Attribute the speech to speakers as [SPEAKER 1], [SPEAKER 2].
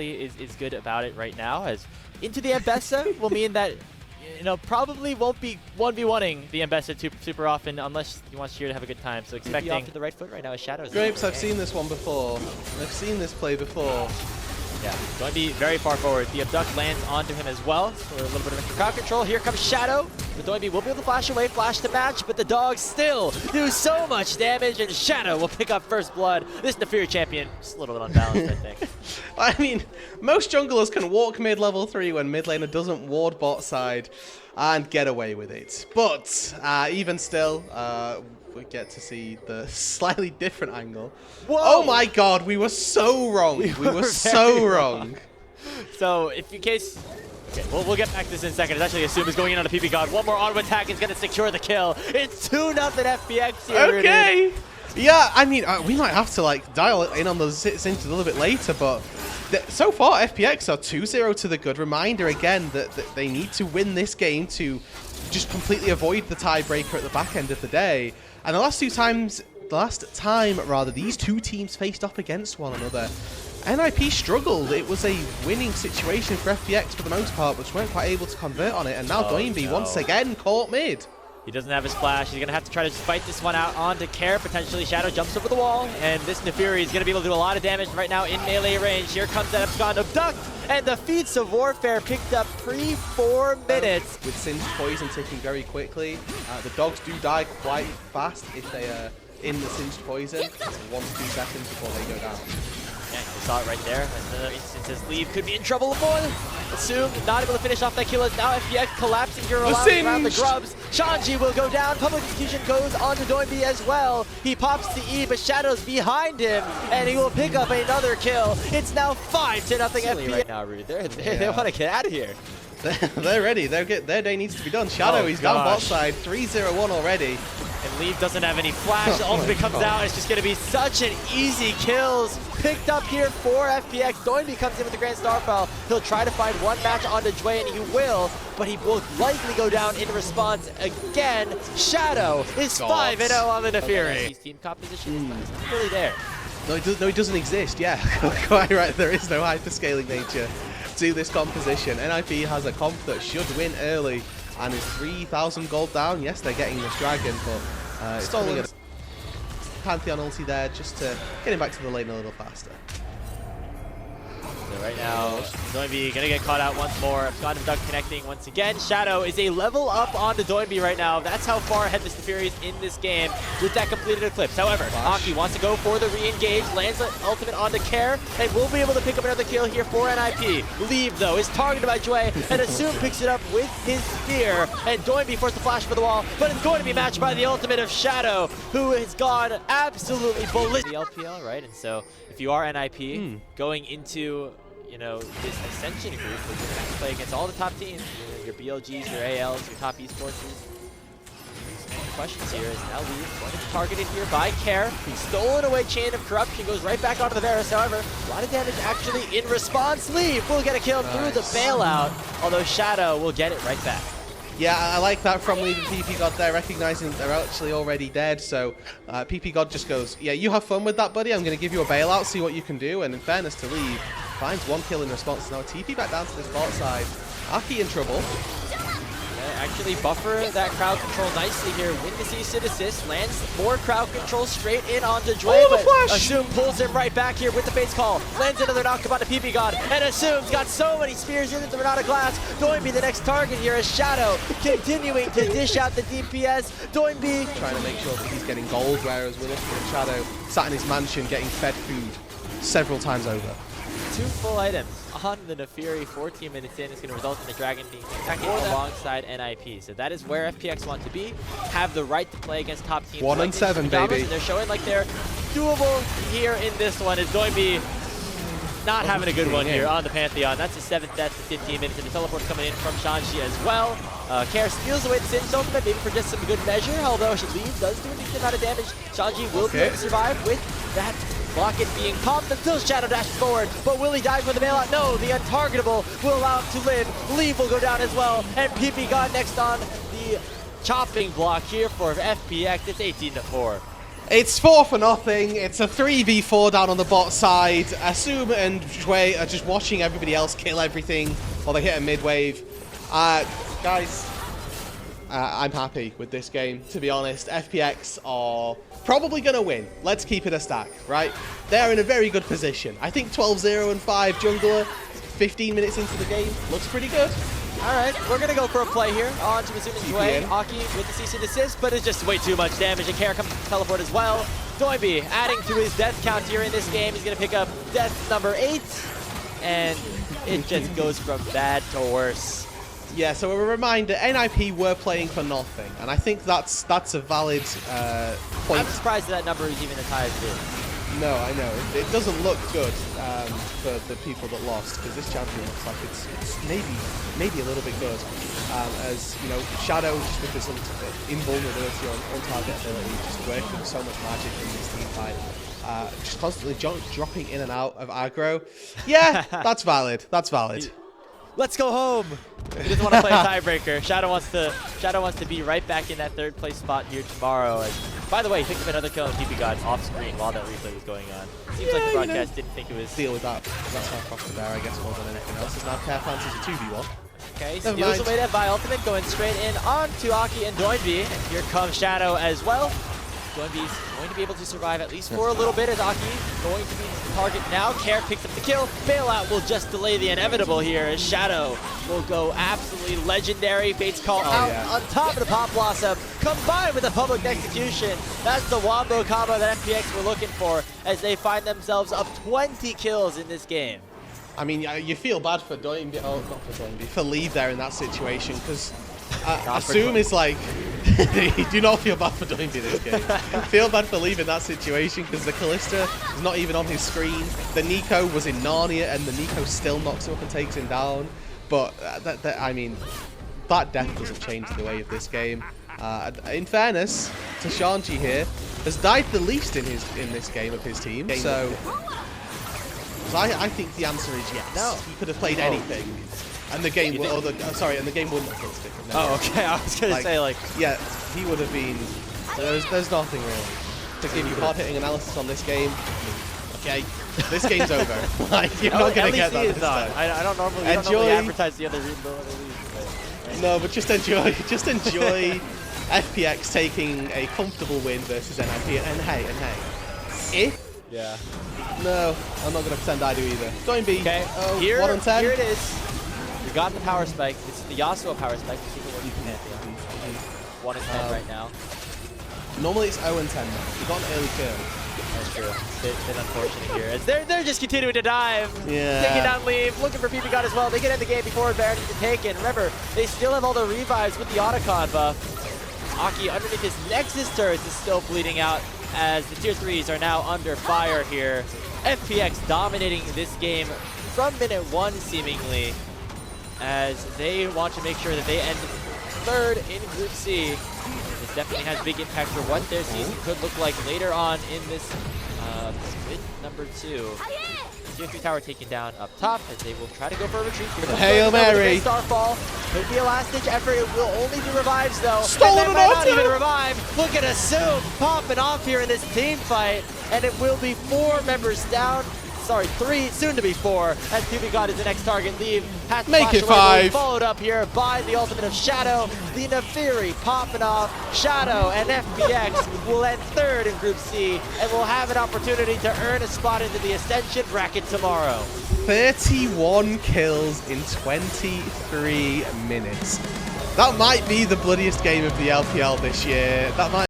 [SPEAKER 1] is good about it right now, as into the Ambessa will mean that probably won't be 1v1ing the Ambessa super often unless you want Sheer to have a good time. So expecting off to the right foot right now is Shadows.
[SPEAKER 2] Grapes, I've seen this one before. I've seen this play before.
[SPEAKER 1] Yeah, going to be very far forward. The abduct lands onto him as well for a little bit of extra crowd control. Here comes Shadow. The Doinby will be able to flash away, flash to match, but the dogs still do so much damage, and Shadow will pick up first blood. This Nefiri champion is a little bit unbalanced, I think.
[SPEAKER 2] I mean, most junglers can walk mid level 3 when mid laner doesn't ward bot side and get away with it. But even still, we get to see the slightly different angle.
[SPEAKER 1] Whoa.
[SPEAKER 2] Oh my god, we were so wrong. We were so wrong.
[SPEAKER 1] So, if in case... Okay, we'll get back to this in a second. It's actually Assume is going in on the PP God. One more auto attack is going to secure the kill. It's 2-0 FPX here.
[SPEAKER 2] Okay. Yeah, I mean, we might have to like dial in on those Sins a little bit later, but so far FPX are 2-0 to the good. Reminder again that they need to win this game to just completely avoid the tiebreaker at the back end of the day. And the last time these two teams faced off against one another, NIP struggled. It was a winning situation for FPX for the most part, but weren't quite able to convert on it. And now Doinby once again caught mid.
[SPEAKER 1] He doesn't have his flash. He's going to have to try to fight this one out onto Care. Potentially Shadow jumps over the wall, and this Nefiri is going to be able to do a lot of damage right now in melee range. Here comes that Abscond Abduct, and the Feats of Warfare picked up pre-4 minutes.
[SPEAKER 2] With Sin's poison ticking very quickly, the dogs do die quite fast if they are in the Singed poison. It's 1 to 2 seconds before they go down.
[SPEAKER 1] Yeah, we saw it right there. Another instance as Leave could be in trouble more. Assumed not able to finish off that kill as now FPX collapsing here around the grubs. Shanji will go down. Public Execution goes on to Doinby as well. He pops the E, but Shadow's behind him, and he will pick up another kill. It's now 5-0 FPX. Right now, Rude. They want to get out of here.
[SPEAKER 2] They're ready. Their day needs to be done. Shadow, he's down bot side. 3-0-1 already.
[SPEAKER 1] And Leave doesn't have any flash. The ultimate comes out. It's just going to be such an easy kills. Picked up here for FPX. Doinby comes in with the Grand Starfall. He'll try to find one match onto Jway, and he will, but he will likely go down in response again. Shadow is 5-0 on the Nefiri. Team composition is not really there.
[SPEAKER 2] No, it doesn't exist. Yeah, quite right. There is no hyperscaling nature to this composition. NIP has a comp that should win early and is 3,000 gold down. Yes, they're getting this dragon, but it's coming a Pantheon ulti there just to get him back to the lane a little faster.
[SPEAKER 1] So right now, Doinby gonna get caught out once more. Abscond Abduct connecting once again. Shadow is a level up onto Doinby right now. That's how far ahead this Nefiri is in this game with that completed Eclipse. However, Aki wants to go for the re-engage, lands the ultimate onto Care, and will be able to pick up another kill here for NIP. Leave, though, is targeted by Jway, and Assume picks it up with his spear, and Doinby forced the flash for the wall, but it's going to be matched by the ultimate of Shadow, who has gone absolutely ballistic. The LPL, right? And so, if you are NIP, going into this Ascension group, where you're going to have to play against all the top teams, your BLGs, your ALs, your top esports. The questions here is now Leave going to be targeted here by Care. He's stolen away Chain of Corruption, goes right back onto the Varus. However, a lot of damage actually in response. Leave will get a kill through the bailout, although Shadow will get it right back.
[SPEAKER 2] Yeah, I like that from Leave and PP God there, recognizing they're actually already dead. So PP God just goes, yeah, you have fun with that, buddy. I'm going to give you a bailout, see what you can do. And in fairness to Leave, finds 1 kill in response. Now TP back down to this bot side. Aki in trouble.
[SPEAKER 1] Actually buffer that crowd control nicely here with the CC assist. Lands more crowd control straight in onto Jway, but Assume pulls him right back here with the face call. Lands another knockup onto PP God, and Assume's got so many spears into the Renata Glass. Doinby the next target here as Shadow continuing to dish out the DPS. Doinby
[SPEAKER 2] trying to make sure that he's getting gold, whereas we're looking at Shadow sat in his mansion getting fed food several times over.
[SPEAKER 1] 2 full items on the Nefiri. 14 minutes in, it's going to result in the Dragon being attacking alongside NIP. So that is where FPX want to be. Have the right to play against top teams.
[SPEAKER 2] 1 and 7, baby.
[SPEAKER 1] And they're showing like they're doable here in this one. Is Doinby not having a good one here on the Pantheon. That's his 7th death to 15 minutes, and the teleport coming in from Shanji as well. Care steals away the Sin's ultimate, maybe for just some good measure, although Leave does do a decent amount of damage. Shanji will be able to survive with that Blocket being popped until Shadow dashes forward, but will he die for the bailout? No, the untargetable will allow him to live. Leave will go down as well, and PP God next on the chopping block here for FPX. It's 18-4.
[SPEAKER 2] It's 4-0. It's a 3v4 down on the bot side. Assume and Jue are just watching everybody else kill everything while they hit a mid-wave. Guys, I'm happy with this game, to be honest. FPX are probably going to win. Let's keep it a stack, right? They're in a very good position. I think 12-0 and 5 jungler, 15 minutes into the game, looks pretty good.
[SPEAKER 1] All right, we're going to go for a play here on to Mizuno Jue. Aki with the CC assist, but it's just way too much damage. And Kara comes to teleport as well. Doinby adding to his death count here in this game. He's going to pick up death number 8. And it just goes from bad to worse.
[SPEAKER 2] Yeah, so a reminder, NIP were playing for nothing. And I think that's a valid point.
[SPEAKER 1] I'm surprised that number is even as high as it is.
[SPEAKER 2] No, I know. It doesn't look good for the people that lost, because this champion looks like it's maybe a little bit good. As, you know, Shadow, just with this invulnerability on target ability, just working so much magic in this team fight. Just constantly dropping in and out of aggro. Yeah, that's valid. That's valid.
[SPEAKER 1] Let's go home. He doesn't want to play a tiebreaker. Shadow wants to be right back in that 3rd place spot here tomorrow. And by the way, he picked up another kill on PP God off screen while that replay was going on. Seems like the broadcast didn't think it was.
[SPEAKER 2] Deal with that. That's how across the bear, I guess, more than anything else. It's now Care Fantasy 2v1.
[SPEAKER 1] Okay, steals away that by ultimate, going straight in onto Aki and Doinby. And here comes Shadow as well. Doinby's going to be able to survive at least for a little bit, as Aki going to be the target now. Care picks up the kill. Bailout will just delay the inevitable here, as Shadow will go absolutely legendary. Fate's Call out on top of the Pop Blossom, combined with the public execution. That's the wombo combo that FPX were looking for, as they find themselves up 20 kills in this game.
[SPEAKER 2] I mean, you feel bad for Doinby, not for Doinby, for Leave there in that situation, because Assume is like, you do not feel bad for Doinby this game. Feel bad for Leave in that situation, because the Callista is not even on his screen. The Nico was in Narnia, and the Nico still knocks him up and takes him down. But, I mean, that death doesn't change the way of this game. In fairness to Shanji here, has died the least in this game of his team, so I think the answer is yes. No. He could have played anything, and the game and the game wouldn't have killed stick.
[SPEAKER 1] Oh, okay. I was gonna say, like,
[SPEAKER 2] yeah, he would have been. There's nothing really to give you hard-hitting analysis on this game. Okay, this game's over. Like, you're not gonna get that this time.
[SPEAKER 1] I don't normally advertise the other league.
[SPEAKER 2] No, but just enjoy FPX taking a comfortable win versus NIP. And hey,
[SPEAKER 1] yeah.
[SPEAKER 2] No, I'm not going to pretend I do either. Doinby.
[SPEAKER 1] Okay,
[SPEAKER 2] 1 on 10.
[SPEAKER 1] Here it is. We got the power spike. This is the Yasuo power spike. People working Pantheon. 1 in 10 right now.
[SPEAKER 2] Normally it's 0 and 10 now. We got an early kill.
[SPEAKER 1] That's true. It's been unfortunate here, as they're just continuing to dive.
[SPEAKER 2] Yeah.
[SPEAKER 1] Taking down Leave, looking for PP God as well. They get in the game before Baron is taken. Remember, they still have all the revives with the Otacon buff. Aki underneath his Nexus turret is still bleeding out, as the tier 3s are now under fire here. FPX dominating this game from minute 1 seemingly, as they want to make sure that they end 3rd in Group C. This definitely has big impact for what their season could look like later on in this split number 2. Tier 3 tower taken down up top, as they will try to go for a retreat.
[SPEAKER 2] Hail Mary!
[SPEAKER 1] Starfall. Could be a last-ditch effort. It will only be revives, though.
[SPEAKER 2] Stolen
[SPEAKER 1] and might not even revive. Look at Assume popping off here in this team fight. And it will be 4 members down. Sorry, 3, soon to be 4. As PP God is the next target. Leave. Has to
[SPEAKER 2] make it
[SPEAKER 1] away,
[SPEAKER 2] 5.
[SPEAKER 1] Followed up here by the ultimate of Shadow. The Nafiri popping off. Shadow and FPX will end 3rd in Group C. And will have an opportunity to earn a spot into the Ascension bracket tomorrow.
[SPEAKER 2] 31 kills in 23 minutes. That might be the bloodiest game of the LPL this year. That might